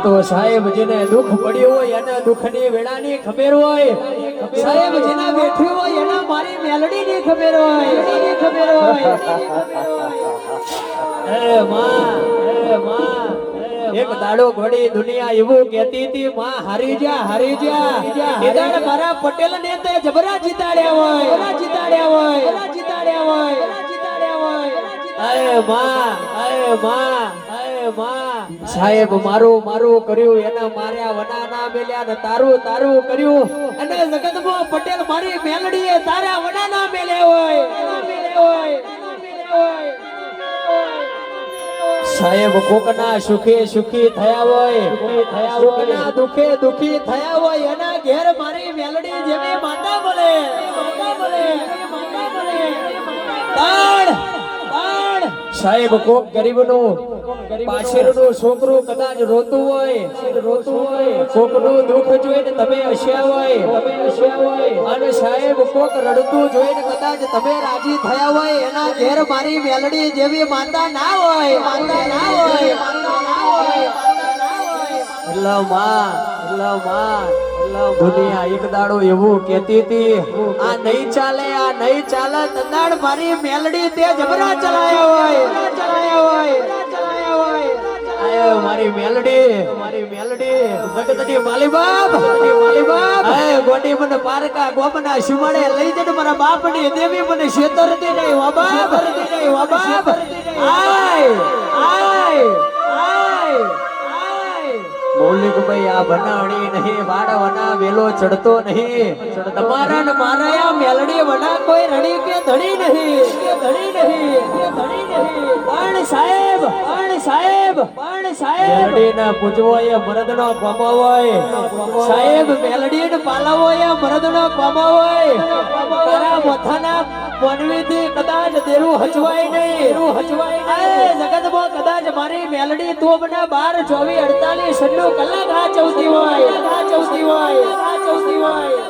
તો સાહેબ જેને દુઃખ પડ્યું હોય એના દુઃખની વેળાની ખબર હોય, સાહેબ જેના બેઠ્યું હોય એના મારી મેલડીની ખબર હોય, એ માં એક દાડો ઘડી દુનિયા એવું કહેતી હતી માં હારી જા એ દાડ મારા પટેલ ને તે જબરા જીતાડ્યા હોય સાહેબ મારું કર્યું એને માર્યા વના ના મેલ્યા ને તારું કર્યું અને જગતમાં પટેલ મારી મેલડીએ તારા વના ના મેલ્યા હોય સાહેબ કોકના સુખી થયા હોય, કોકના દુખી થયા હોય એના ઘેર મારી મેલડી જેવી માતા મળે સાહેબ કોક ગરીબનું પાછળનું છોકરું કદાચ રોતું હોય, કોકનું દુઃખ જોઈને તમે હસ્યા હોય અને સાહેબ કોક રડતું જોઈને કદાચ તમે રાજી થયા હોય એના ઘેર મારી મેલડી જેવી માતા ના હોય દુનિયા એક દાડો એવું કહેતી હતી આ નહીં ચાલે તંદાડ મારી મેલડી તે જબરા ચલાયા હોય મારી મેલડી જગતની માલી બાપ હે ગોડી મને પારકા ગોમના સુમાડે લઈ જને મારા બાપની દેવી મને શેતરતી નહીં વા બાપ આય મૌલિક ભાઈ આ બનાણી નહીં વાડવના વેલો ચડતો નહીં તમારા ને મારા આ મેલડી વના કોઈ રડી કે ધણી નહીં પણ સાહેબ મેલડી ને પૂજવો એ મરદનો કોમો હોય, સાહેબ મેલડી ને પાલવો એ મરદનો કોમો હોય, તારા મોથાના મનવીથી કદાચ દેરું હચવાય નહીં જગતમાં કદાચ મારી મેલડી તોબના 12 24 48 કલાક હાચવતી હોય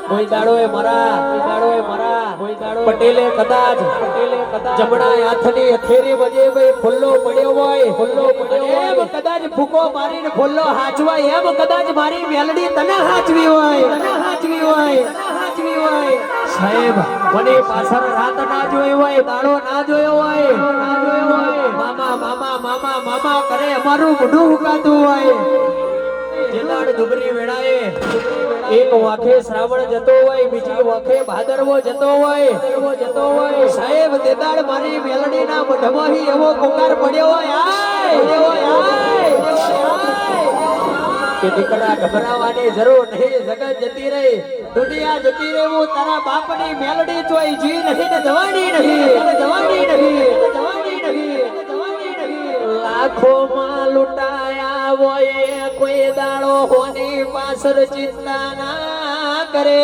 કોઈ દાડો એ મરા પટેલે કદાચ જમણા હાથની હથેરી વજે ભાઈ ફુલ્લો પડ્યો હોય એમ કદાચ ફૂકો મારીને ફુલ્લો હાચવાય એમ કદાચ મારી મેલડી તને હાચવી હોય સાહેબ મને પાછળ રાત ના જોઈ હોય, દાડો ના જોયો હોય, મામા કરે અમારું મોઢું ઉકાતું હોય જેલાડ દુબરી વેળાએ એક વાખે શ્રાવણ જતો હોય, બીજી વાખે ભાદરવો જતો હોય સાહેબ દેદાડ મારી મેલડી ના મોઢમાંથી એવો કોકાર પડ્યો હોય કે દીકરા ગભરાવાની જરૂર નહીં, જગત જતી રહી દુનિયા જતી રહેવું તારા બાપની મેલડી જોઈ જી નહીં ને જવાની નહીં લાખો માં લૂંટાયા હોય કોઈ દાડો હોની પાછળ ચિંતા ના કરે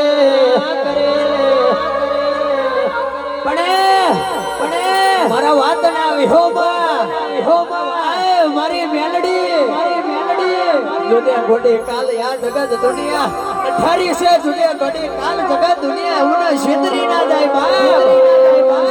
પડે મારા વાત ના વિહોમાં મારી મેલડી જુદે ગોડે કાલ યા જગત દુનિયા અઠારી છે જુદે ગોડે કાલ જગત દુનિયા ઉના છેતરી ના જાય બાપ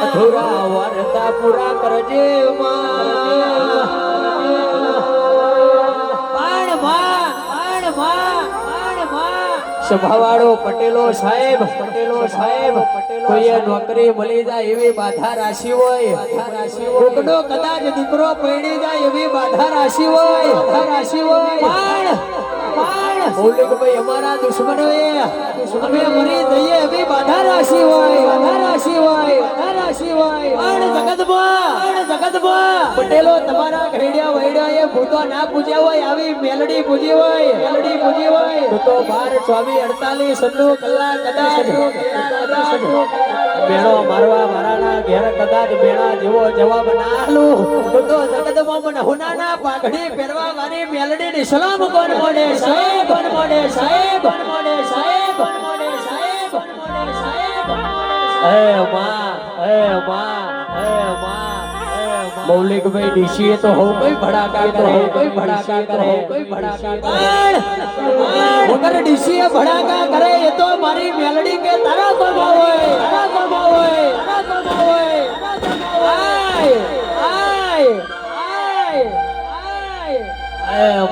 અધૂરા વાર્તા પૂરા કરજે સભાવાળો પટેલો સાહેબ કોઈએ નોકરી મળી જાય એવી બાધા રાશિ હોય, કોકનો કદાચ દીકરો પૈણી જાય એવી બાધા રાશિ હોય મૌલિક ભાઈ અમારા દુશ્મનોએ અમે મરી જઈએ એવી બાધા રાશિ હોય પણ જગતમાં પટેલો તમારા ઘેડિયા વૈડ્યા એ ભૂતો ના પૂજ્યા હોય આવી મેલડી પૂજી હોય તો 12 24 48 કલાક કદાચ બેણો મારવા મારાના ઘેર કદાચ બેણા જેવો જવાબ ના આલું તો જગતમાં મને હુનાના પાઘડી પહેરવા વાળી મેલડી ની સલામ કોણ મોડે સાહેબ મૌલિક ભાઈ ડીસીએ તો હો કોઈ ભડાકા કરે ઘડીએ ભડાકા કરે એ તો મારી મેલડી કે તારા કોમા હોય તારા કોમા હોય તારા કોમા હોય આય આય આય આય આય